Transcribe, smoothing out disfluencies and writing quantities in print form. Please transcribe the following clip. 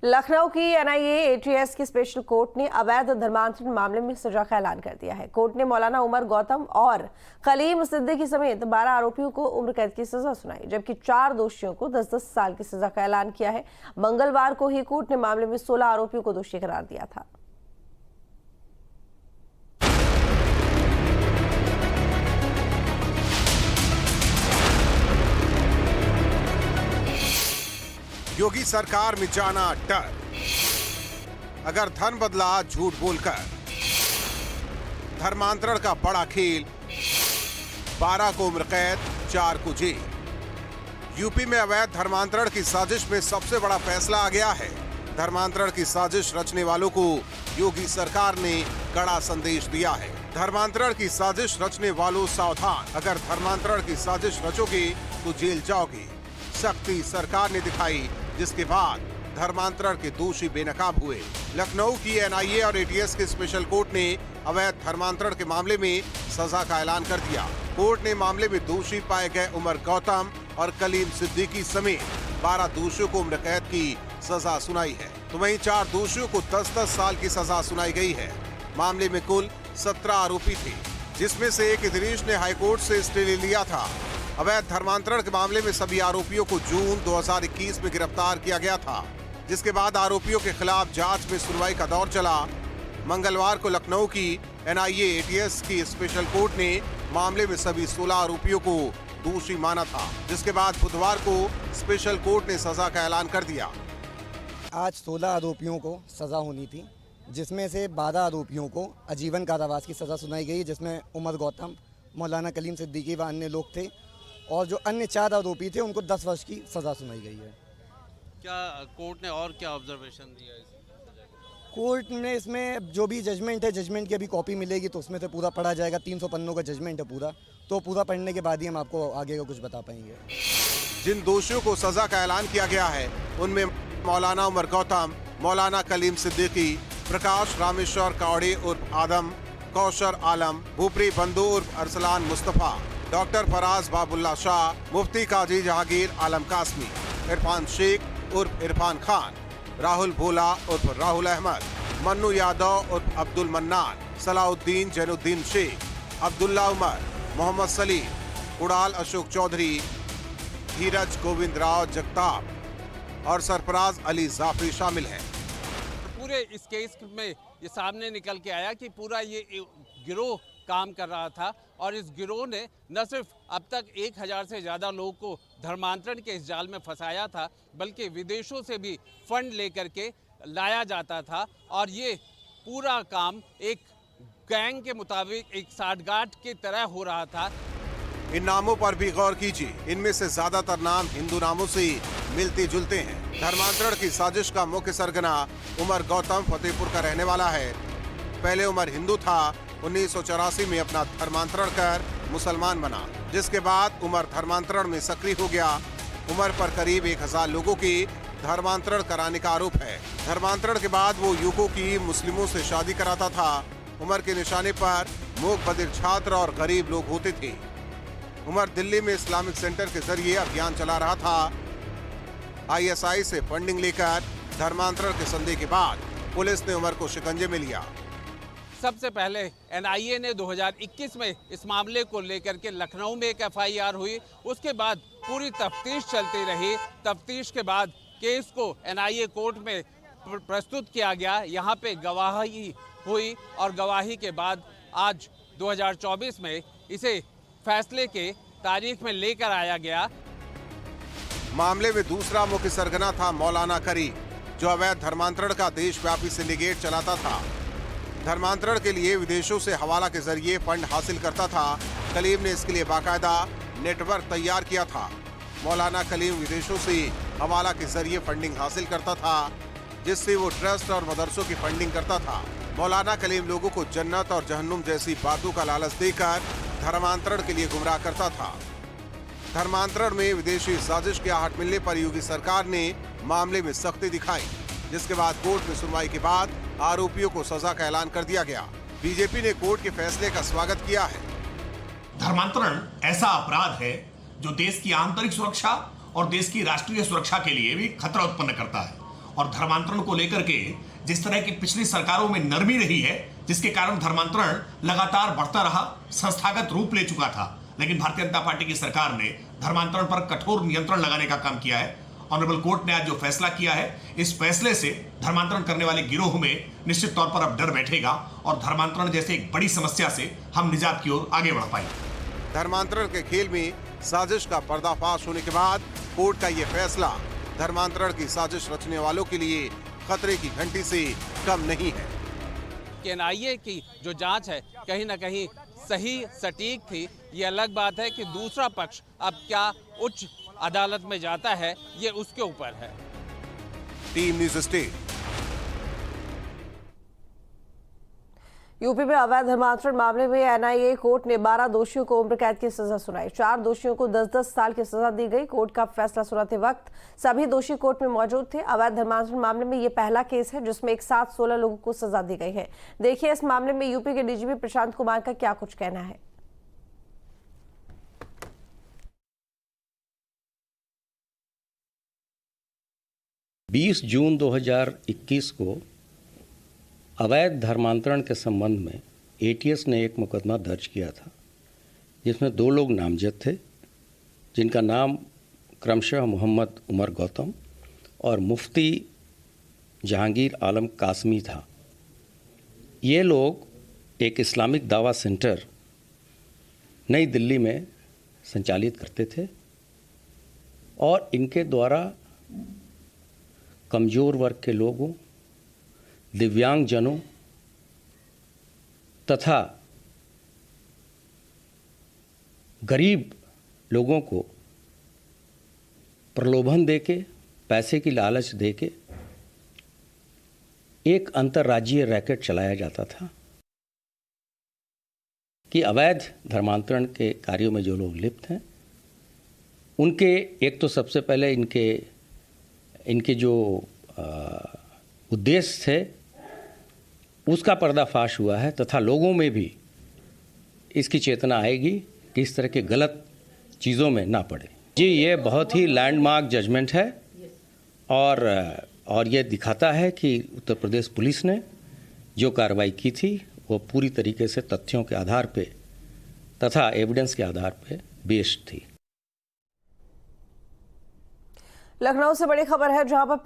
लखनऊ की NIA ATS की special court ने अवैध धर्मांतरण मामले में सजा का ऐलान कर दिया है। कोर्ट ने मौलाना उमर गौतम और कलीम सिद्दीकी समेत 12 आरोपियों को उम्र कैद की सजा सुनाई, जबकि 4 दोषियों को 10-10 साल की सजा का ऐलान किया है। मंगलवार को ही कोर्ट ने मामले में 16 आरोपियों को दोषी करार दिया था। योगी सरकार में जाना डर, अगर धर्म बदला झूठ बोलकर, धर्मांतरण का बड़ा खेल, 12 को उम्र कैद, 4 को जेल। यूपी में अवैध धर्मांतरण की साजिश में सबसे बड़ा फैसला आ गया है। धर्मांतरण की साजिश रचने वालों को योगी सरकार ने कड़ा संदेश दिया है। धर्मांतरण की साजिश रचने वालों सावधान, अगर धर्मांतरण की साजिश रचोगे तो जेल जाओगे। सख्ती सरकार ने दिखाई, जिसके बाद धर्मांतरण के दोषी बेनकाब हुए। लखनऊ की एनआईए और एटीएस के स्पेशल कोर्ट ने अवैध धर्मांतरण के मामले में सजा का ऐलान कर दिया। कोर्ट ने मामले में दोषी पाए गए उमर गौतम और कलीम सिद्दीकी समेत 12 दोषियों को उम्र कैद की सजा सुनाई है, तो वहीं 4 दोषियों को 10-10 साल की सजा सुनाई गई है। मामले में कुल 17 आरोपी थे, जिसमें से एक इदरीश ने हाईकोर्ट से स्टे ले लिया था। अवैध धर्मांतरण के मामले में सभी आरोपियों को जून 2021 में गिरफ्तार किया गया था, जिसके बाद आरोपियों के खिलाफ जांच में सुनवाई का दौर चला। मंगलवार को लखनऊ की एनआईए एटीएस की स्पेशल कोर्ट ने मामले में सभी 16 आरोपियों को दोषी माना था, जिसके बाद बुधवार को स्पेशल कोर्ट ने सजा का ऐलान कर दिया। आज 16 आरोपियों को सजा होनी थी, जिसमें से 12 आरोपियों को आजीवन कारावास की सजा सुनाई गई, जिसमें उमर गौतम, मौलाना कलीम सिद्दीकी व अन्य लोग थे, और जो अन्य 4 आरोपी थे उनको 10 वर्ष की सजा सुनाई गई है। क्या कोर्ट ने और क्या ऑब्जर्वेशन दिया है? कोर्ट ने इसमें जो भी जजमेंट है, जजमेंट की अभी कॉपी मिलेगी तो उसमें से पूरा पढ़ा जाएगा। 300 पन्नों का जजमेंट है पूरा, तो पूरा पढ़ने के बाद ही हम आपको आगे का कुछ बता पाएंगे। जिन दोषियों को सजा का ऐलान किया गया है उनमें मौलाना उमर गौतम, मौलाना कलीम सिद्दीकी, प्रकाश रामेश्वर कावड़े उर्फ आदम, कौशर आलम, भूपरी बंधु उर्फ अरसलान मुस्तफा, डॉक्टर फराज बाबुल्ला शाह, मुफ्ती काजी जहांगीर आलम कासमी, इरफान शेख उर्फ इरफान खान, राहुल भोला उर्फ राहुल अहमद, मन्नू यादव उर्फ अब्दुल मन्नान, सलाउद्दीन जैनुद्दीन शेख, अब्दुल्ला उमर, मोहम्मद सलीम, उड़ाल अशोक चौधरी, धीरज गोविंद राव जगताप और सरफराज अली जाफरी शामिल हैं। पूरे इस केस में ये सामने निकल के आया कि पूरा ये गिरोह काम कर रहा था, और इस गिरोह ने न सिर्फ अब तक 1000 से ज़्यादा लोगों को धर्मांतरण के इस जाल में फंसाया था, बल्कि विदेशों से भी फंड लेकर के लाया जाता था, और ये पूरा काम एक गैंग के मुताबिक एक साठगांठ की तरह हो रहा था। इन नामों पर भी गौर कीजिए, इनमें से ज्यादातर नाम हिंदू नामों से मिलते जुलते हैं। धर्मांतरण की साजिश का मुख्य सरगना उमर गौतम फतेहपुर का रहने वाला है। पहले उमर हिंदू था, 1984 में अपना धर्मांतरण कर मुसलमान बना, जिसके बाद उमर धर्मांतरण में सक्रिय हो गया। उमर पर करीब 1000 लोगों की धर्मांतरण कराने का आरोप है। धर्मांतरण के बाद वो युवकों की मुस्लिमों से शादी कराता था। उमर के निशाने पर मूक बधिर छात्र और गरीब लोग होते थे। उमर दिल्ली में इस्लामिक सेंटर के जरिए अभियान चला रहा था। आईएसआई से फंडिंग लेकर धर्मांतरण के संदेह के बाद पुलिस ने उमर को शिकंजे में लिया। सबसे पहले एनआईए ने 2021 में इस मामले को लेकर के लखनऊ में एक एफआईआर हुई, उसके बाद पूरी तफ्तीश चलती रही। तफ्तीश के बाद केस को एनआईए कोर्ट में प्रस्तुत किया गया, यहाँ पे गवाही हुई, और गवाही के बाद आज 2024 में इसे फैसले के तारीख में लेकर आया गया। मामले में दूसरा मुख्य सरगना था मौलाना करीम, जो अवैध धर्मांतरण का देशव्यापी सिंडिकेट चलाता था। धर्मांतरण के लिए विदेशों से हवाला के जरिए फंड हासिल करता था। कलीम ने इसके लिए बाकायदा नेटवर्क तैयार किया था। मौलाना कलीम विदेशों से हवाला के जरिए फंडिंग हासिल करता था, जिससे वो ट्रस्ट और मदरसों की फंडिंग करता था। मौलाना कलीम लोगों को जन्नत और जहन्नुम जैसी बातों का लालच देकर धर्मांतरण के लिए गुमराह करता था। धर्मांतरण में विदेशी साजिश के आहट मिलने पर योगी सरकार ने मामले में सख्ती दिखाई, जिसके बाद कोर्ट में सुनवाई के बाद आरोपियों को सजा का ऐलान कर दिया गया। बीजेपी ने कोर्ट के फैसले का स्वागत किया है। धर्मांतरण ऐसा अपराध है जो देश की आंतरिक सुरक्षा और देश की राष्ट्रीय सुरक्षा के लिए भी खतरा उत्पन्न करता है, और धर्मांतरण को लेकर के जिस तरह की पिछली सरकारों में नरमी रही है, जिसके कारण धर्मांतरण लगातार बढ़ता रहा, संस्थागत रूप ले चुका था, लेकिन भारतीय जनता पार्टी की सरकार ने धर्मांतरण पर कठोर नियंत्रण लगाने का काम किया है। ऑनरेबल कोर्ट ने आज जो फैसला किया है, इस फैसले से धर्मांतरण करने वाले गिरोह में निश्चित तौर पर अब डर बैठेगा और धर्मांतरण जैसे एक बड़ी समस्या से हम निजात की ओर आगे बढ़ पाएंगे। धर्मांतरण के खेल में साजिश का पर्दाफाश होने के बाद कोर्ट का ये फैसला धर्मांतरण की साजिश रचने वालों के लिए खतरे की घंटी से कम नहीं है। एनआईए की जो जांच है कहीं ना कहीं सही सटीक थी। ये अलग बात है कि दूसरा पक्ष अब क्या उच्च अदालत में जाता है, ये उसके ऊपर है। Team news state. यूपी में अवैध धर्मांतरण मामले में एनआईए कोर्ट ने 12 दोषियों को उम्र कैद की सजा सुनाई। 4 दोषियों को 10-10 साल की सजा दी गई। कोर्ट का फैसला सुनाते वक्त सभी दोषी कोर्ट में मौजूद थे। अवैध धर्मांतरण मामले में ये पहला केस है जिसमें एक साथ 16 लोगों को सजा दी गई है। देखिए इस मामले में यूपी के डीजीपी प्रशांत कुमार का क्या कुछ कहना है। 20 जून 2021 को अवैध धर्मांतरण के संबंध में एटीएस ने एक मुकदमा दर्ज किया था, जिसमें 2 लोग नामजद थे, जिनका नाम क्रमशः मोहम्मद उमर गौतम और मुफ्ती जहांगीर आलम कासमी था। ये लोग एक इस्लामिक दावा सेंटर नई दिल्ली में संचालित करते थे और इनके द्वारा कमज़ोर वर्ग के लोगों, दिव्यांगजनों तथा गरीब लोगों को प्रलोभन देके, पैसे की लालच देके एक अंतर्राज्यीय रैकेट चलाया जाता था कि अवैध धर्मांतरण के कार्यों में जो लोग लिप्त हैं उनके एक तो सबसे पहले इनके जो उद्देश्य थे उसका पर्दाफाश हुआ है तथा लोगों में भी इसकी चेतना आएगी कि इस तरह के गलत चीज़ों में ना पड़े। जी, ये बहुत ही लैंडमार्क जजमेंट है और ये दिखाता है कि उत्तर प्रदेश पुलिस ने जो कार्रवाई की थी वो पूरी तरीके से तथ्यों के आधार पे तथा एविडेंस के आधार पे बेस्ड थी। लखनऊ से बड़ी खबर है जहां पर